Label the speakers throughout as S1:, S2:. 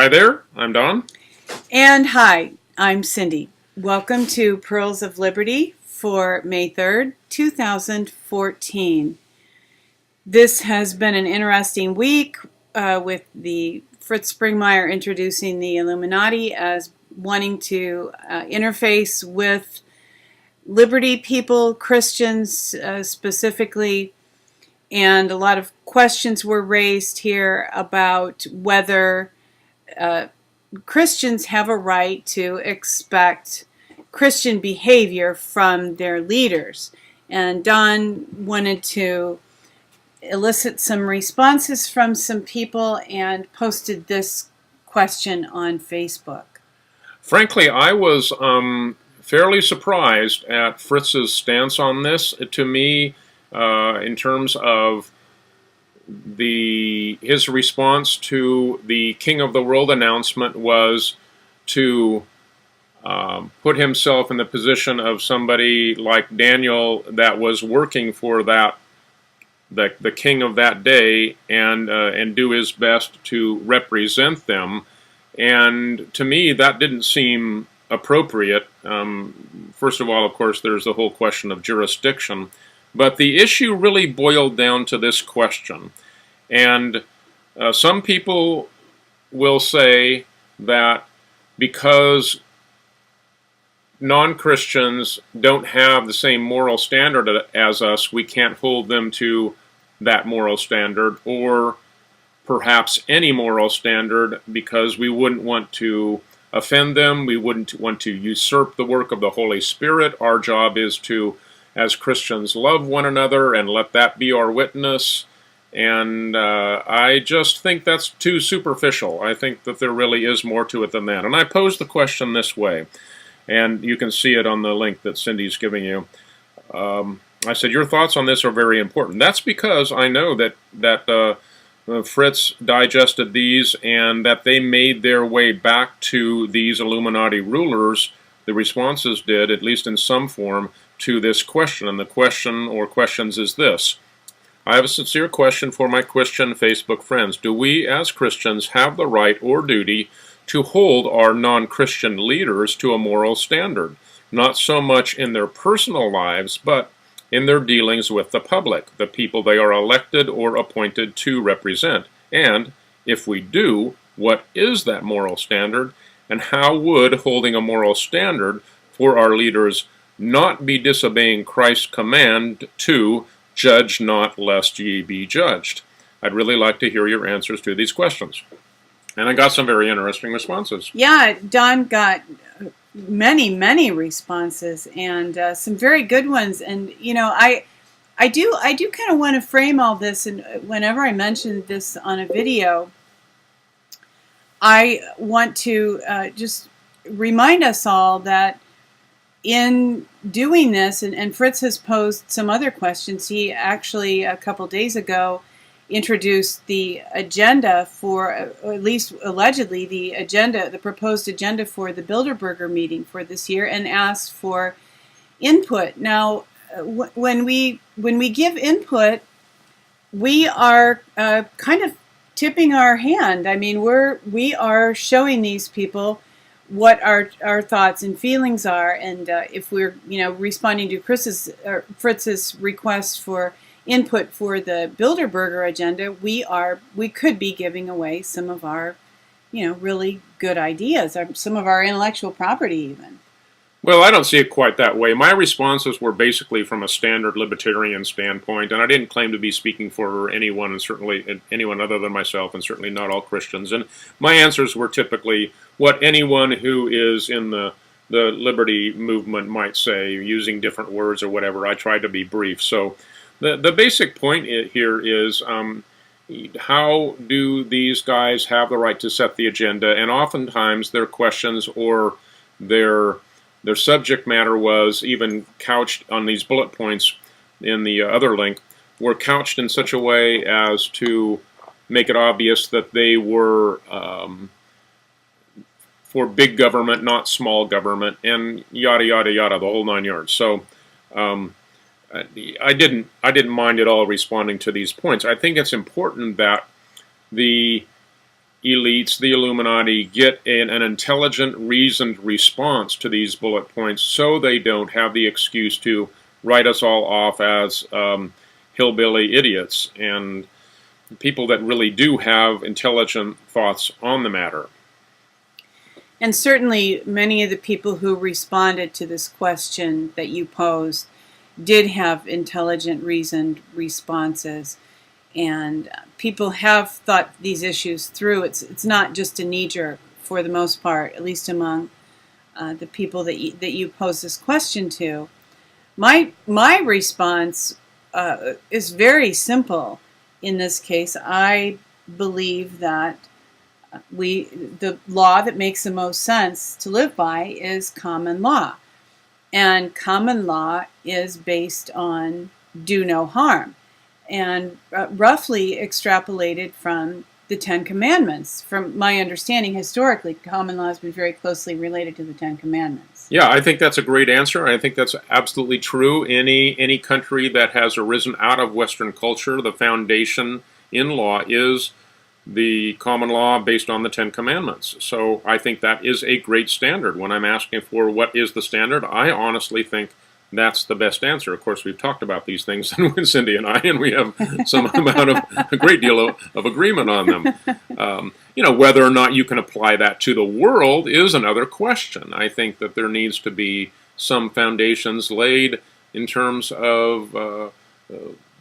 S1: Hi there, I'm Don.
S2: And hi, I'm Cindy. Welcome to Pearls of Liberty for May 3rd, 2014. This has been an interesting week with the Fritz Springmeier introducing the Illuminati as wanting to interface with Liberty people, Christians specifically, and a lot of questions were raised here about whether Christians have a right to expect Christian behavior from their leaders. And Don wanted to elicit some responses from some people and posted this question on Facebook.
S1: Frankly, I was fairly surprised at Fritz's stance on this. To me, in terms of his response to the King of the World announcement was to put himself in the position of somebody like Daniel that was working for the king of that day and do his best to represent them. And to me, that didn't seem appropriate. First of all, of course, there's the whole question of jurisdiction. But the issue really boiled down to this question. And some people will say that because non-Christians don't have the same moral standard as us, we can't hold them to that moral standard, or perhaps any moral standard, because we wouldn't want to offend them, we wouldn't want to usurp the work of the Holy Spirit. Our job is to, as Christians, love one another and let that be our witness. And I just think that's too superficial. I think that there really is more to it than that. And I pose the question this way, and you can see it on the link that Cindy's giving you. I said, your thoughts on this are very important. That's because I know that Fritz digested these and that they made their way back to these Illuminati rulers. The responses did, at least in some form, to this question. And the question or questions is this. I have a sincere question for my Christian Facebook friends. Do we as Christians have the right or duty to hold our non-Christian leaders to a moral standard? Not so much in their personal lives, but in their dealings with the public, the people they are elected or appointed to represent. And if we do, what is that moral standard, and how would holding a moral standard for our leaders not be disobeying Christ's command to judge not lest ye be judged? I'd really like to hear your answers to these questions. And I got some very interesting responses.
S2: Yeah, Don got many responses and some very good ones. And you know, I do kind of want to frame all this. And whenever I mention this on a video, I want to just remind us all that in doing this, and Fritz has posed some other questions. He actually a couple days ago introduced the agenda for, or at least allegedly the proposed agenda for the Bilderberger meeting for this year, and asked for input. Now, when we give input, we are kind of tipping our hand. I mean, we are showing these people what our thoughts and feelings are, and if we're responding to Fritz's request for input for the Bilderberger agenda, we could be giving away some of our really good ideas, some of our intellectual property even.
S1: Well, I don't see it quite that way. My responses were basically from a standard libertarian standpoint, and I didn't claim to be speaking for anyone, and certainly anyone other than myself, and certainly not all Christians. And my answers were typically what anyone who is in the liberty movement might say, using different words or whatever. I tried to be brief. So the basic point here is how do these guys have the right to set the agenda? And oftentimes their questions or their subject matter was even couched on these bullet points in the other link, were couched in such a way as to make it obvious that they were for big government, not small government, and yada yada yada, the whole 9 yards. So I didn't mind at all responding to these points. I think it's important that elites, the Illuminati, get an intelligent, reasoned response to these bullet points so they don't have the excuse to write us all off as hillbilly idiots and people that really do have intelligent thoughts on the matter.
S2: And certainly many of the people who responded to this question that you posed did have intelligent, reasoned responses. And people have thought these issues through. It's not just a knee-jerk for the most part, at least among the people that you pose this question to. My response is very simple. In this case, I believe that the law that makes the most sense to live by is common law. And common law is based on do no harm, and roughly extrapolated from the Ten Commandments. From my understanding, historically, common law has been very closely related to the Ten Commandments.
S1: Yeah, I think that's a great answer. I think that's absolutely true. Any country that has arisen out of Western culture, the foundation in law is the common law based on the Ten Commandments. So I think that is a great standard. When I'm asking for what is the standard, I honestly think that's the best answer. Of course, we've talked about these things with Cindy and I, and we have some amount of a great deal of agreement on them. Whether or not you can apply that to the world is another question. I think that there needs to be some foundations laid in terms of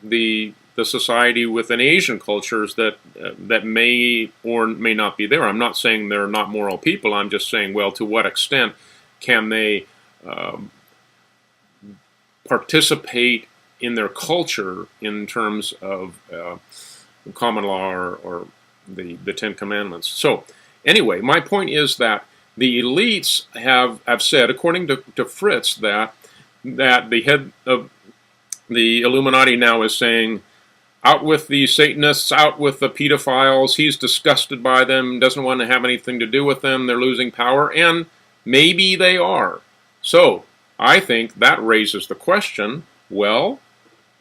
S1: the society within Asian cultures that may or may not be there. I'm not saying they're not moral people. I'm just saying, well, to what extent can they participate in their culture in terms of common law or the Ten Commandments. So anyway, my point is that the elites have said, according to Fritz, that the head of the Illuminati now is saying, out with the Satanists, out with the pedophiles, he's disgusted by them, doesn't want to have anything to do with them, they're losing power, and maybe they are. So I think that raises the question, well,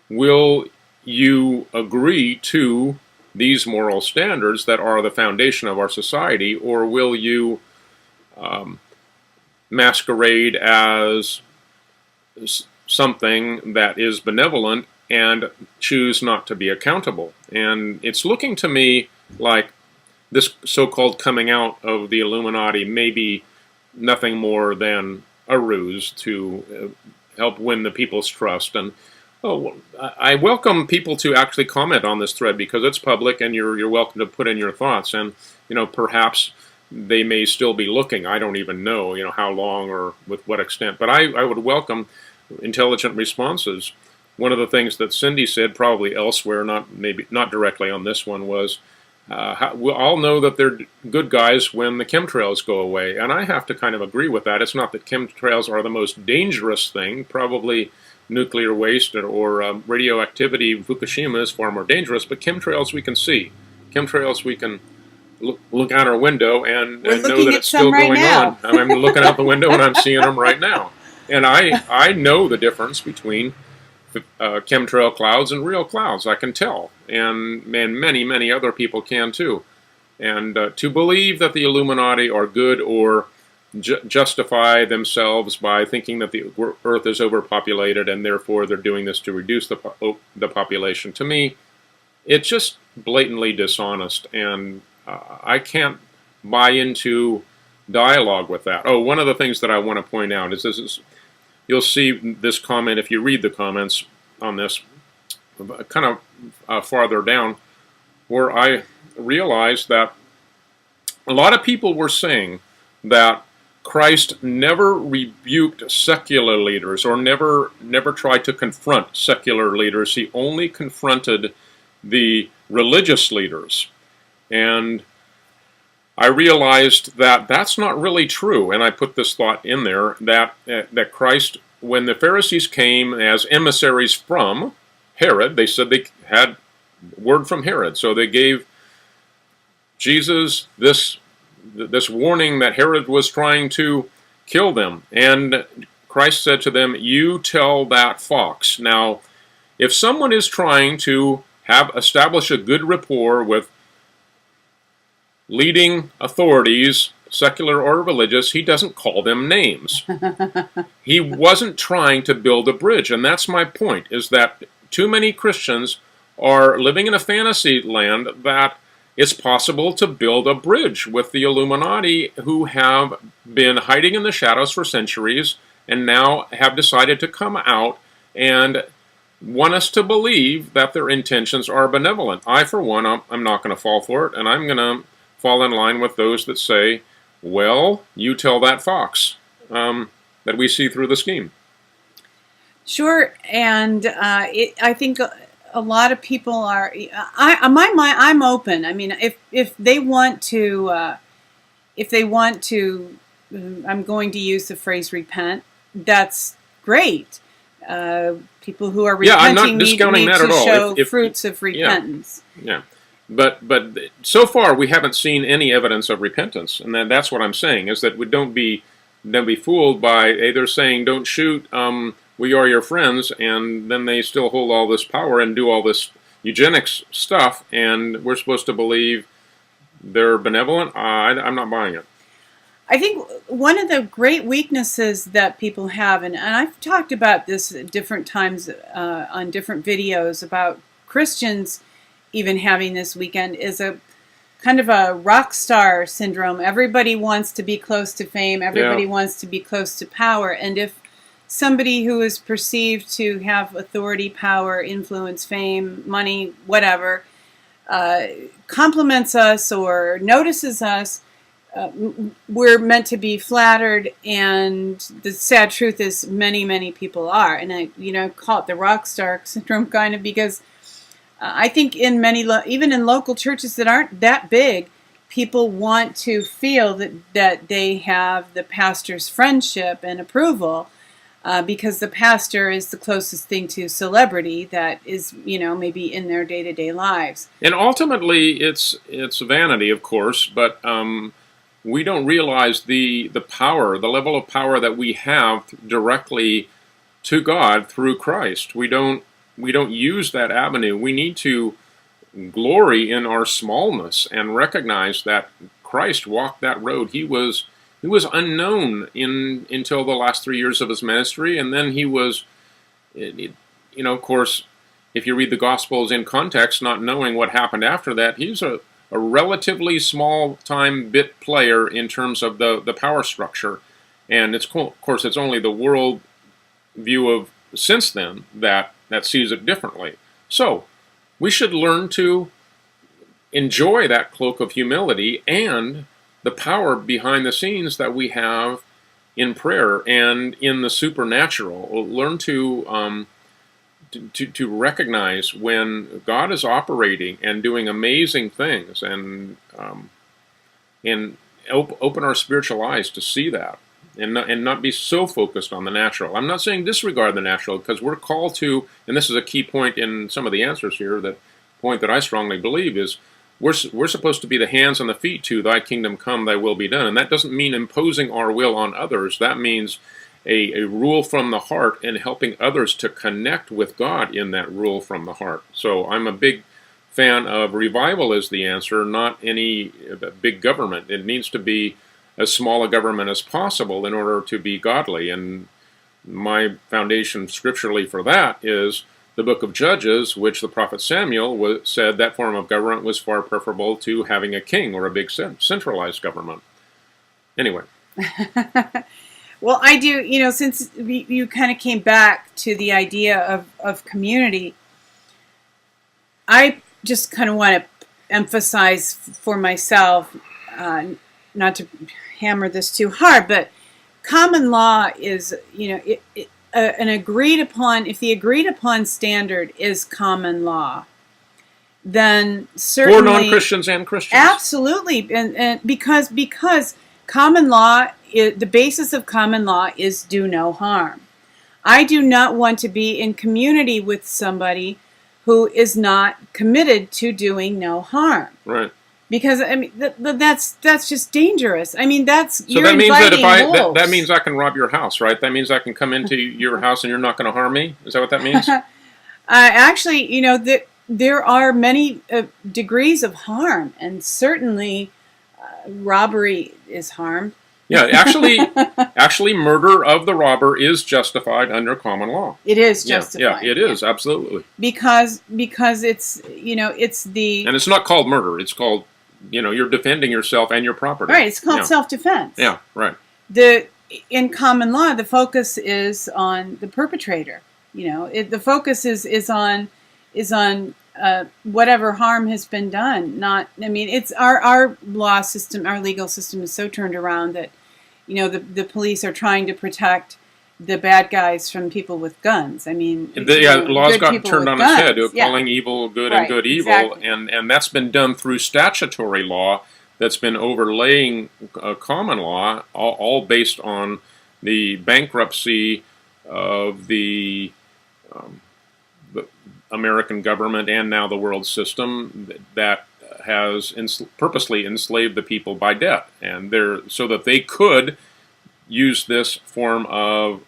S1: will you agree to these moral standards that are the foundation of our society, or will you masquerade as something that is benevolent and choose not to be accountable? And it's looking to me like this so-called coming out of the Illuminati may be nothing more than a ruse to help win the people's trust. And I welcome people to actually comment on this thread because it's public and you're welcome to put in your thoughts. And perhaps they may still be looking. I don't even know how long or with what extent. But I would welcome intelligent responses. One of the things that Cindy said, probably elsewhere, not directly on this one, was we'll all know that they're good guys when the chemtrails go away. And I have to kind of agree with that. It's not that chemtrails are the most dangerous thing. Probably nuclear waste or radioactivity, Fukushima, is far more dangerous. But chemtrails we can see. Chemtrails we can look out our window and know that it's still going on. I'm looking out the window and I'm seeing them right now. And I know the difference between chemtrail clouds and real clouds. I can tell, and many, many other people can too. And to believe that the Illuminati are good or justify themselves by thinking that the Earth is overpopulated and therefore they're doing this to reduce the population, to me, it's just blatantly dishonest, and I can't buy into dialogue with that. Oh, one of the things that I want to point out is this. You'll see this comment if you read the comments on this, kind of farther down, where I realized that a lot of people were saying that Christ never rebuked secular leaders or never tried to confront secular leaders. He only confronted the religious leaders. And I realized that that's not really true, and I put this thought in there, that Christ, when the Pharisees came as emissaries from Herod, they said they had word from Herod, so they gave Jesus this warning that Herod was trying to kill them, and Christ said to them, "You tell that fox." Now, if someone is trying to establish a good rapport with leading authorities, secular or religious, he doesn't call them names. He wasn't trying to build a bridge, and that's my point, is that too many Christians are living in a fantasy land that it's possible to build a bridge with the Illuminati, who have been hiding in the shadows for centuries and now have decided to come out and want us to believe that their intentions are benevolent. I, for one, I'm not going to fall for it, and I'm going to fall in line with those that say, well, you tell that fox that we see through the scheme.
S2: Sure, and I think a lot of people are. I'm open. I mean, if they want to, I'm going to use the phrase repent. That's great. People who are repenting
S1: I'm not discounting
S2: need
S1: that
S2: to
S1: at all.
S2: show fruits of repentance.
S1: Yeah. But so far we haven't seen any evidence of repentance, and that's what I'm saying, is that we don't be fooled by, hey, they're saying don't shoot, we are your friends, and then they still hold all this power and do all this eugenics stuff, and we're supposed to believe they're benevolent. I'm not buying it.
S2: I think one of the great weaknesses that people have, and I've talked about this at different times on different videos about Christians even having this weekend, is a kind of a rock star syndrome. Everybody wants to be close to fame. Everybody wants to be close to power. And if somebody who is perceived to have authority, power, influence, fame, money, whatever, compliments us or notices us, we're meant to be flattered, and the sad truth is many people are. And I call it the rock star syndrome, kind of, because I think in many, even in local churches that aren't that big, people want to feel that they have the pastor's friendship and approval, because the pastor is the closest thing to celebrity that is, maybe in their day-to-day lives.
S1: And ultimately, it's vanity, of course, but we don't realize the power, the level of power that we have directly to God through Christ. We don't use that avenue. We need to glory in our smallness and recognize that Christ walked that road. He was unknown until the last 3 years of his ministry, and then he was, of course, if you read the Gospels in context, not knowing what happened after that, he's a relatively small-time bit player in terms of the power structure. And of course, it's only the world view of since then that sees it differently. So we should learn to enjoy that cloak of humility and the power behind the scenes that we have in prayer and in the supernatural. We'll learn to recognize when God is operating and doing amazing things, and open our spiritual eyes to see that, and not be so focused on the natural. I'm not saying disregard the natural, because we're called to, and this is a key point in some of the answers here, that point that I strongly believe is we're supposed to be the hands and the feet to thy kingdom come, thy will be done. And that doesn't mean imposing our will on others. That means a rule from the heart and helping others to connect with God in that rule from the heart. So I'm a big fan of revival as the answer, not any big government. It needs to be as small a government as possible in order to be godly. And my foundation scripturally for that is the book of Judges, which the prophet Samuel said that form of government was far preferable to having a king or a big centralized government. Anyway.
S2: Well, I do, since you kind of came back to the idea of community, I just kind of want to emphasize for myself, not to hammer this too hard, but common law is, an agreed upon, if the agreed upon standard is common law, then certainly
S1: for non-Christians and Christians.
S2: Absolutely, and because common law, the basis of common law is do no harm. I do not want to be in community with somebody who is not committed to doing no harm.
S1: Right.
S2: Because that's just dangerous. That's
S1: so that means that that means I can rob your house, right? That means I can come into your house and you're not going to harm me. Is that what that means?
S2: Actually, there are many degrees of harm, and certainly robbery is harm.
S1: Yeah, actually, murder of the robber is justified under common law.
S2: It is
S1: Yeah,
S2: justified.
S1: yeah, it is absolutely.
S2: Because it's it's the
S1: And it's not called murder. It's called, you're defending yourself and your property.
S2: right. It's called
S1: Yeah.
S2: self-defense.
S1: Yeah, right.
S2: In common law, the focus is on the perpetrator. The focus is on whatever harm has been done. Not, I mean, it's our law system, our legal system is so turned around that the police are trying to protect the bad guys from people with guns. I mean,
S1: Laws
S2: good
S1: got
S2: people
S1: turned
S2: with
S1: on
S2: guns.
S1: its head,
S2: Yeah.
S1: calling evil good
S2: Right,
S1: and good evil,
S2: exactly.
S1: and that's been done through statutory law that's been overlaying common law, all based on the bankruptcy of the American government and now the world system that has purposely enslaved the people by debt, and so that they could use this form of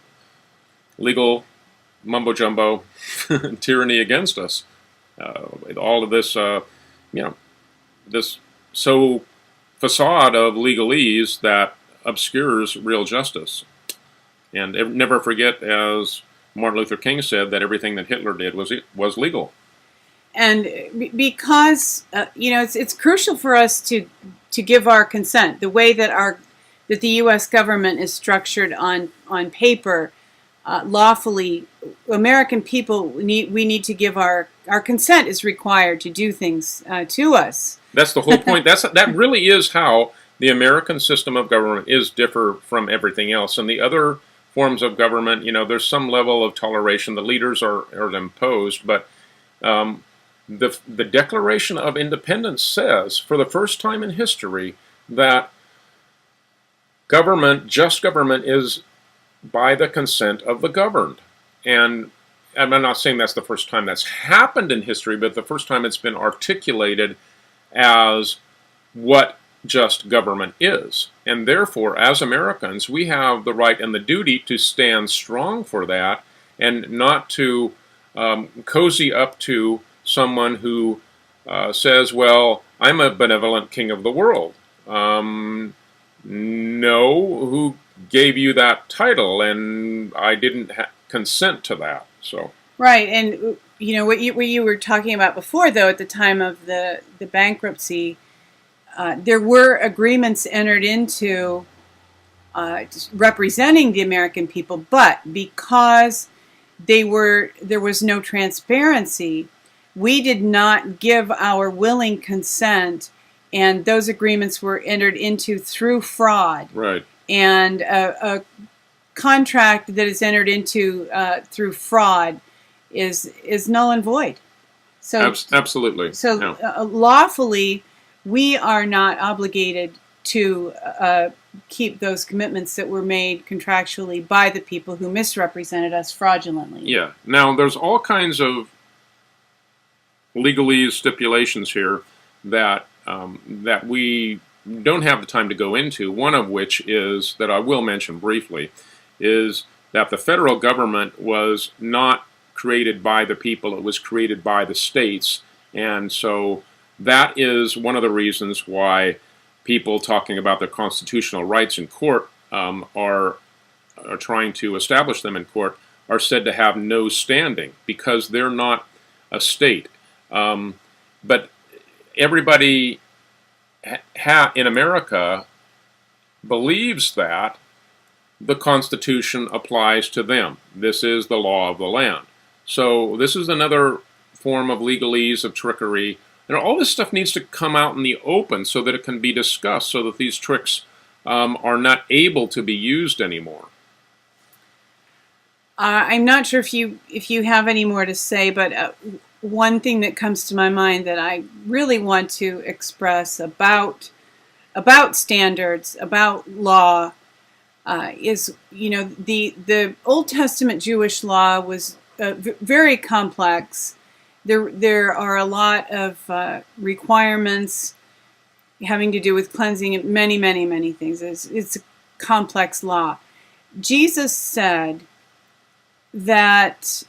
S1: legal mumbo jumbo tyranny against us. All of this, this facade of legalese that obscures real justice. And never forget, as Martin Luther King said, that everything that Hitler did was legal.
S2: And because it's crucial for us to give our consent. The way that the U.S. government is structured on paper, lawfully, American people we need to give our consent is required to do things to us.
S1: That's the whole point. That really is how the American system of government is differ from everything else. And the other forms of government, there's some level of toleration. The leaders are imposed, but the Declaration of Independence says, for the first time in history, that just government, is by the consent of the governed. And I'm not saying that's the first time that's happened in history, but the first time it's been articulated as what just government is. And therefore, as Americans, we have the right and the duty to stand strong for that and not to cozy up to someone who says, well, I'm a benevolent king of the world. No, who gave you that title? And I didn't consent to that. So
S2: right, and what you were talking about before, though, at the time of the bankruptcy, there were agreements entered into representing the American people, but because there was no transparency, we did not give our willing consent, and those agreements were entered into through fraud.
S1: right.
S2: And a contract that is entered into through fraud is null and void. So
S1: Absolutely.
S2: So
S1: No.
S2: Lawfully, we are not obligated to keep those commitments that were made contractually by the people who misrepresented us fraudulently.
S1: Yeah. Now, there's all kinds of legalese stipulations here that that we don't have the time to go into. One of which is, that I will mention briefly, is that the federal government was not created by the people, it was created by the states. And so that is one of the reasons why people talking about their constitutional rights in court are trying to establish them in court are said to have no standing, because they're not a state. But everybody in America believes that the Constitution applies to them. This is the law of the land. So this is another form of legalese, of trickery. And all this stuff needs to come out in the open so that it can be discussed, so that these tricks are not able to be used anymore.
S2: I'm not sure if you have any more to say, but one thing that comes to my mind that I really want to express about standards, about law, is the Old Testament Jewish law was very complex. There are a lot of requirements having to do with cleansing and many, many, many things. It's a complex law. Jesus said that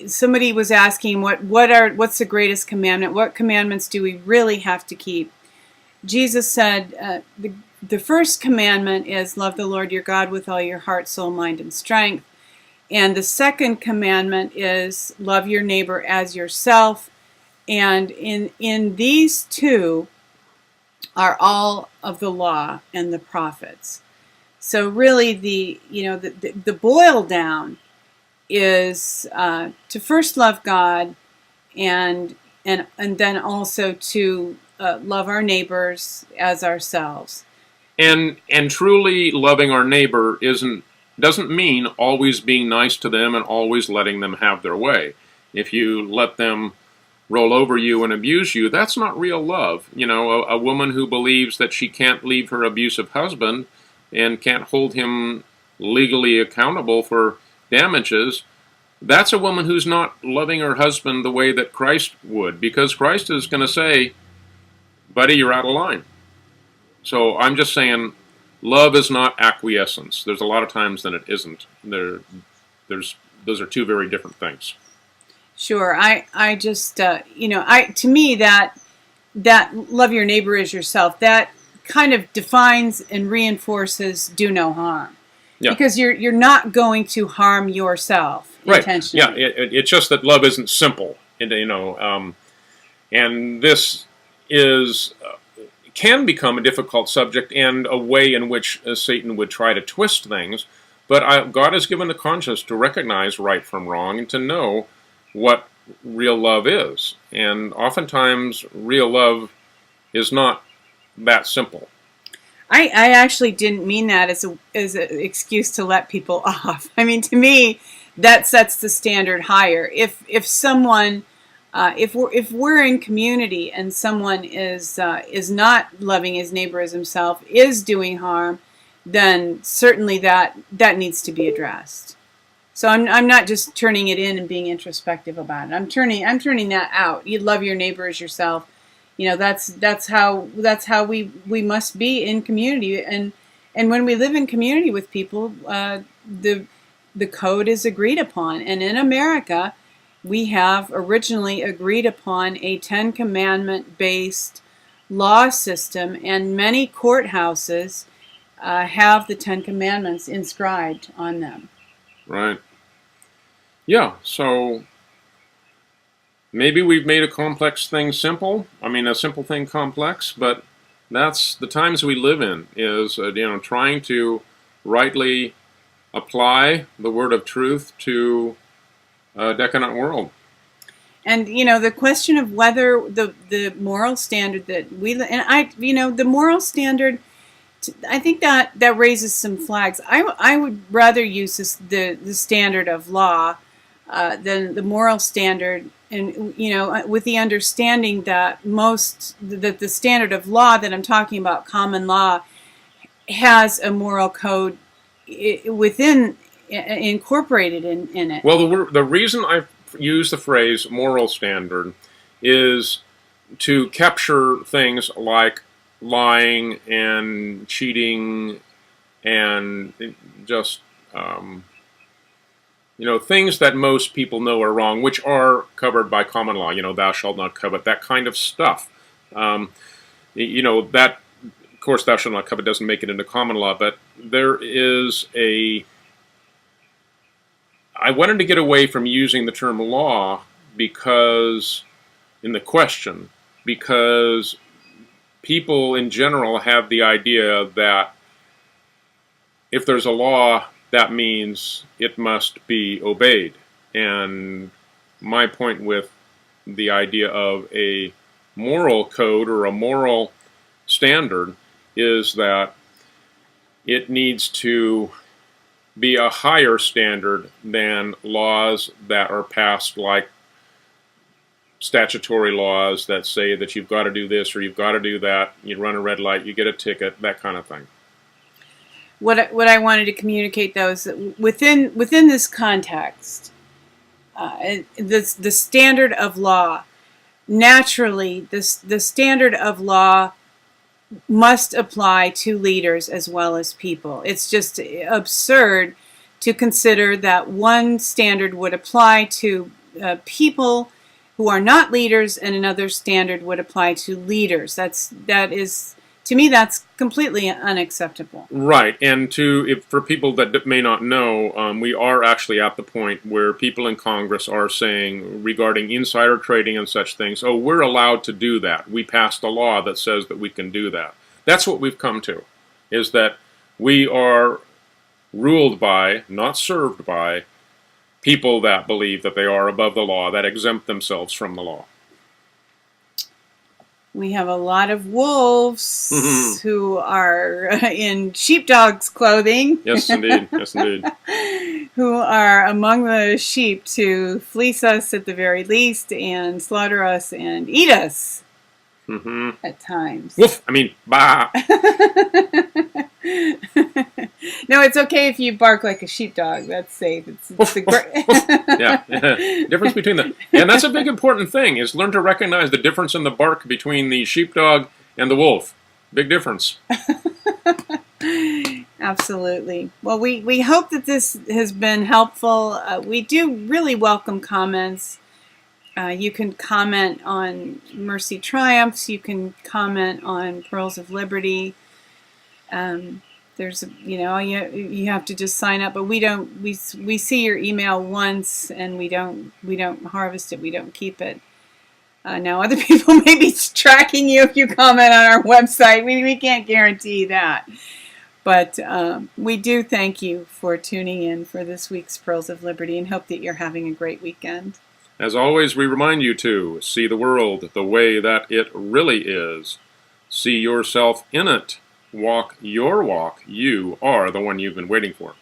S2: somebody was asking what's the greatest commandment? What commandments do we really have to keep? Jesus said the first commandment is love the Lord your God with all your heart, soul, mind, and strength. And the second commandment is love your neighbor as yourself. And in these two are all of the law and the prophets. So really the boil down is to first love God and then also to love our neighbors as ourselves.
S1: And truly loving our neighbor doesn't mean always being nice to them and always letting them have their way. If you let them roll over you and abuse you, that's not real love. You know, a woman who believes that she can't leave her abusive husband and can't hold him legally accountable for damages, that's a woman who's not loving her husband the way that Christ would, because Christ is going to say, buddy, you're out of line. So I'm just saying, love is not acquiescence. There's a lot of times that it isn't. Those are two very different things.
S2: Sure. I just, to me that love your neighbor as yourself, that kind of defines and reinforces do no harm.
S1: Yeah.
S2: Because you're not going to harm yourself intentionally.
S1: Right. Yeah. It's just that love isn't simple, and this is can become a difficult subject and a way in which Satan would try to twist things. But God has given the conscience to recognize right from wrong and to know what real love is. And oftentimes, real love is not that simple.
S2: I actually didn't mean that as an excuse to let people off. I mean, to me, that sets the standard higher. If someone, if we're in community and someone is not loving his neighbor as himself, is doing harm, then certainly that needs to be addressed. So I'm not just turning it in and being introspective about it. I'm turning that out. You love your neighbor as yourself. You know, that's how we must be in community, and when we live in community with people, the code is agreed upon. And in America, we have originally agreed upon a Ten Commandment based law system, and many courthouses have the Ten Commandments inscribed on them.
S1: Right. Yeah. So maybe we've made a complex thing simple. I mean, a simple thing complex, but that's the times we live in, is trying to rightly apply the word of truth to a decadent world.
S2: And the question of whether the moral standard that the moral standard, I think that raises some flags. I would rather use the standard of law than the moral standard. And with the understanding that the standard of law that I'm talking about, common law, has a moral code incorporated in it.
S1: Well, the reason I use the phrase moral standard is to capture things like lying and cheating and just things that most people know are wrong, which are covered by common law. Thou shalt not covet, that kind of stuff. That, of course, thou shalt not covet doesn't make it into common law, but there is I wanted to get away from using the term law because people in general have the idea that if there's a law, that means it must be obeyed. And my point with the idea of a moral code or a moral standard is that it needs to be a higher standard than laws that are passed, like statutory laws that say that you've got to do this or you've got to do that. You run a red light, you get a ticket, that kind of thing.
S2: What I wanted to communicate, though, is that within this context, the standard of law, naturally, the standard of law must apply to leaders as well as people. It's just absurd to consider that one standard would apply to people who are not leaders, and another standard would apply to leaders. That is, to me, that's completely unacceptable.
S1: Right, and for people that may not know, we are actually at the point where people in Congress are saying regarding insider trading and such things, oh, we're allowed to do that. We passed a law that says that we can do that. That's what we've come to, is that we are ruled by, not served by, people that believe that they are above the law, that exempt themselves from the law.
S2: We have a lot of wolves who are in sheepdog's clothing.
S1: Yes, indeed. Yes, indeed.
S2: Who are among the sheep to fleece us at the very least and slaughter us and eat us at times.
S1: Woof! I mean, bah!
S2: No, it's okay if you bark like a sheepdog. That's safe. It's the great.
S1: Yeah. Difference between and that's a big important thing, is learn to recognize the difference in the bark between the sheepdog and the wolf. Big difference.
S2: Absolutely. Well, we hope that this has been helpful. We do really welcome comments. You can comment on Mercy Triumphs. You can comment on Pearls of Liberty. There's, you have to just sign up, but we see your email once and we don't harvest it. We don't keep it. Now other people may be tracking you if you comment on our website. We can't guarantee that. But we do thank you for tuning in for this week's Pearls of Liberty and hope that you're having a great weekend.
S1: As always, we remind you to see the world the way that it really is. See yourself in it. Walk your walk. You are the one you've been waiting for.